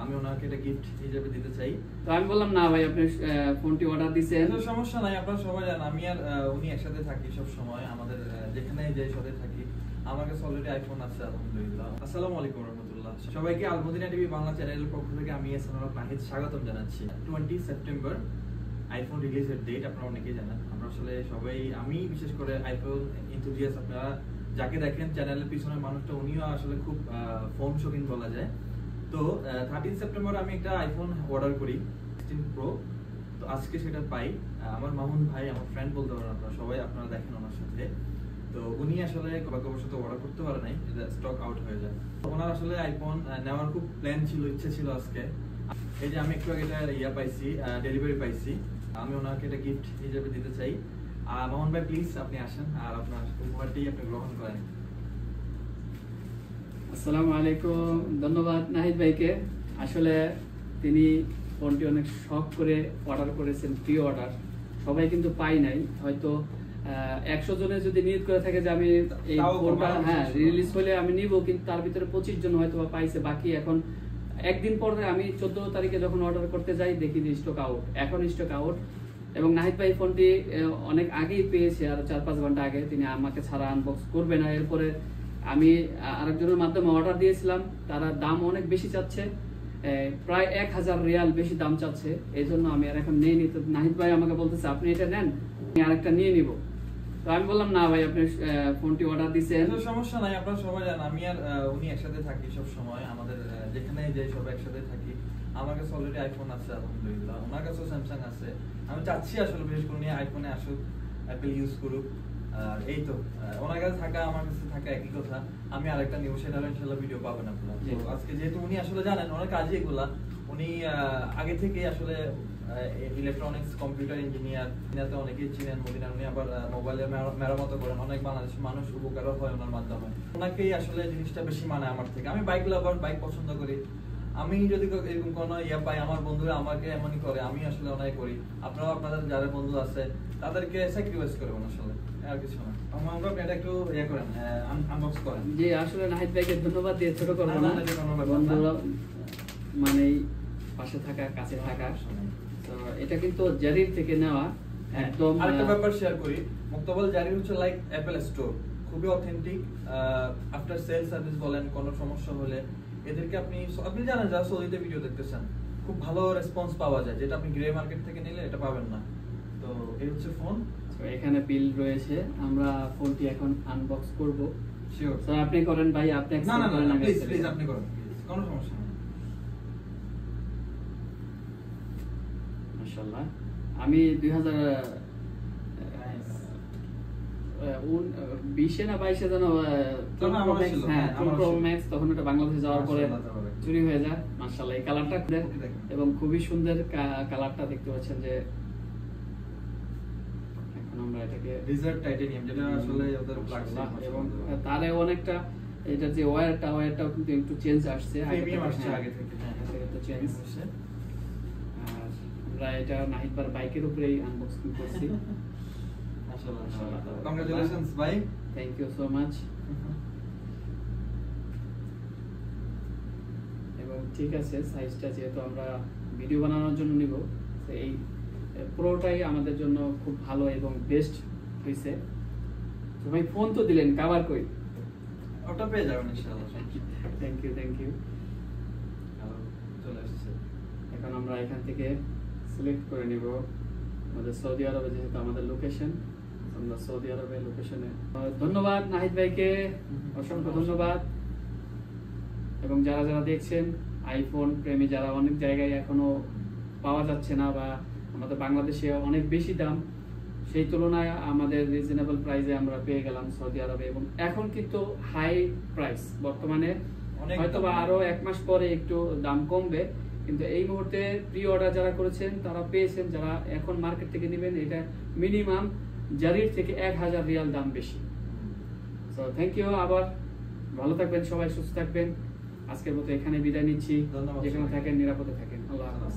আমি ওনাকে এটা গিফট হিসেবে দিতে চাই। তো আমি বললাম না ভাই আপনি ফোনটি অর্ডার দিয়েছেন, সমস্যা নাই, আপনারা সবাই জানেন আমি আর উনি একসাথে থাকি সব সময়, আমাদের যেখানে যাই সাথে থাকি। আমার কাছে অলরেডি আইফোন আছে আলহামদুলিল্লাহ। আসসালামু আলাইকুম ওয়া রাহমাতুল্লাহ। সবাইকে আলমদিনা টিভি বাংলা চ্যানেলের পক্ষ থেকে আমি এসএমআর নাহিদ স্বাগতম জানাচ্ছি। 20 সেপ্টেম্বর আইফোন রিলিজের ডেট, আপনারা অনেকেই জানেন। আমরা আসলে সবাই, আমি বিশেষ করে আইফোন এনথুজিয়াস্ট, আপনারা যাকে দেখেন চ্যানেলের পিছনের মানুষটা, উনিও আসলে খুব ফোন শৌখিন বলা যায়। তো 13 সেপ্টেম্বর আমি একটা আইফোন অর্ডার করি 16 প্রো। তো আজকে সেটা পাই। আমার মামুন ভাই, আমার ফ্রেন্ড বলতে পারেন আপনারা সবাই, আপনারা দেখেন ওনার সাথে। তো উনি আসলে ভাগ্যবশত অর্ডার করতে পারে নাই, এটা স্টক আউট হয়ে যায়। ওনার আসলে আইফোন নেওয়ার খুব প্ল্যান ছিল, ইচ্ছে ছিল আজকে। এই যে আমি একটু আগে এটা পাইছি, ডেলিভারি পাইছি। আমি ওনাকে এটা গিফট হিসেবে দিতে চাই। মামুন ভাই প্লিজ আপনি আসেন আর আপনার উপহারটি আপনি গ্রহণ করেন। আসসালামু আলাইকুম। ধন্যবাদ নাহিদ ভাইকে। আসলে তিনি ফোনটি অনেক শখ করে অর্ডার করেছেন, প্রি অর্ডার। সবাই কিন্তু পাই নাই, হয়তো 100 জনে যদি নিয়ত করে থাকে যে আমি এই ফোনটা রিলিজ হলে আমি নিব, কিন্তু তার ভিতরে 25 জন হয়তো পাইছে। বাকি এখন একদিন পর আমি 14 তারিখে যখন অর্ডার করতে যাই দেখি যে স্টক আউট, এখন স্টক আউট। এবং নাহিদ ভাই ফোনটি অনেক আগেই পেয়েছে, আর 4-5 ঘন্টা আগে। তিনি আমাকে ছাড়া আনবক্স করবে না। এরপরে আমি আরেকজনের মাধ্যমে অর্ডার দিয়েছিলাম, তারা দাম অনেক বেশি চাচ্ছে, প্রায় 1000 রিয়াল বেশি দাম চাচ্ছে। এই জন্য আমি আর এখন নিয়ে নিতে, নাহিদ ভাই আমাকে বলতেছে আপনি এটা নেন, আমি আরেকটা নিয়ে নিব। তো আমি বললাম না ভাই আপনি ফোনটি অর্ডার দিয়েছেন। সমস্যা নাই, আপনারা সবাই জানেন আমি আর উনি একসাথে থাকি সব সময়, আমাদের যেখানে যাই সব একসাথে থাকি। আমার কাছে অলরেডি আইফোন আছে আলহামদুলিল্লাহ, ওনার কাছেও স্যামসাং আছে। আমি চাচ্ছি আসলে বিশেষ করে উনি আইফোনে আসুক, অ্যাপল ইউজ করুক। আর এই তো ওনার কাছে থাকা আমার কাছে থাকা একই কথা। আমি আরেকটা নিব, সেটা ইনশাআল্লাহ ভিডিও পাবেন আপনারা। তো আজকে যেহেতু উনি আসলে জানেন ওনার কাজই এগুলা, উনি আগে থেকে আসলে ইলেকট্রনিক্স কম্পিউটার ইঞ্জিনিয়ার, চিনাতে অনেকেই চিনেন মদিনা। উনি আবার মোবাইলের মেরামত করেন, অনেক বাংলাদেশের মানুষ উপকারও হয় ওনার মাধ্যমে। ওনাকেই আসলে জিনিসটা বেশি মানে আমার থেকে। আমি বাইক লাভার, বাইক পছন্দ করি। আমি যদি এরকম কোনো পাই, আমার বন্ধুরা আমাকে এমনই করে, আমি আসলে ওনাই করি। আপনারাও আপনাদের যারা বন্ধু আছে তাদেরকে স্যাক্রিফাইস করবেন আসলে, আর কিছু না। আমরা এটা একটু করেন, আনবক্স করেন। জি, আসলে নাহিদ ভাইকে ধন্যবাদ দিয়ে ছোট করব না, বন্ধুরা মানে পাশে থাকা, কাছে থাকা। তো এটা কিন্তু জারির থেকে নেওয়া একদম। আরেকটা ব্যাপার শেয়ার করি, মুক্তাবল জারি হচ্ছে লাইক অ্যাপল স্টোর, খুবই অথেন্টিক। আফটার সেল সার্ভিস বলেন, কোনো সমস্যা হলে এদেরকে আপনি জানেন, যারা সৌদিতে ভিডিও দেখতেছেন, খুব ভালো রেসপন্স পাওয়া যায়, যেটা আপনি গ্রে মার্কেট থেকে নিলে এটা পাবেন না। তো এই হচ্ছে ফোন। তো এখানে বিল রয়েছে, আমরা ফোনটি এখন আনবক্স করব। শিওর স্যার আপনি করেন ভাই, আপনি না প্লিজ আপনি করেন, কোনো সমস্যা নেই। মাশাআল্লাহ। আমি 2020 না 22 যেন প্রো ম্যাক্স, তখন এটা বাংলাদেশে যাওয়ার পরে চুরি হয়ে যায়। মাশাআল্লাহ, এই কালারটা এবং খুবই সুন্দর কালারটা দেখতে পাচ্ছেন যে এখন আমরা এটাকে রিজার্ভ টাইটানিয়াম, যেটা আসলে ওদের ফ্ল্যাগশিপ, এবং তারে অনেকটা এটা যে ওয়্যারটাও কিন্তু একটু চেঞ্জ আসছে, প্রিমিয়াম আসছে আগে থেকে। তো চেঞ্জ হচ্ছে। আর আমরা এটা নাহিদবার বাইকের উপরেই আনবক্সিং করছি। মাশাআল্লাহ, কংগ্রাচুলেশনস ভাই, থ্যাংক ইউ সো মাচ। এবং ঠিক আছে, সাইজটা যেহেতু আমরা ভিডিও বানানোর জন্য নিব, এই প্রোটাই আমাদের জন্য খুব ভালো এবং বেস্ট হয়েছে। তো ভাই ফোন তো দিলেন, কভার কই? ওটা পেয়ে যাবেন ইনশাআল্লাহ। থ্যাংক ইউ চলে আসছে। এখন আমরা এখান থেকে সিলেক্ট করে নিব আমাদের সৌদি আরবে, যেহেতু আমাদের লোকেশন, আমরা সৌদি আরবের লোকেশনে। ধন্যবাদ নাহিদ ভাইকে, অসংখ্য ধন্যবাদ। এবং যারা যারা দেখছেন, আইফোন প্রেমী যারা, অনেক জায়গায় এখনো পাওয়া যাচ্ছে না, বা আমাদের বাংলাদেশে অনেক বেশি দাম, সেই তুলনায় আমাদের রিজনেবল প্রাইসে আমরা পেয়ে গেলাম সৌদি আরবে। এবং এখন কিন্তু হাই প্রাইস বর্তমানে, হয়তো বা আরো 1 মাস পরে একটু দাম কমবে, কিন্তু এই মুহূর্তে প্রি অর্ডার যারা করেছেন তারা পেয়েছেন। যারা এখন মার্কেট থেকে নেবেন, এটা মিনিমাম জারির থেকে 1000 রিয়াল দাম বেশি। So thank you. আবার ভালো থাকবেন সবাই, সুস্থ থাকবেন। আজকের মতো এখানে বিদায় নিচ্ছি। যেখানে থাকেন নিরাপদে থাকেন। আল্লাহ হাফেজ।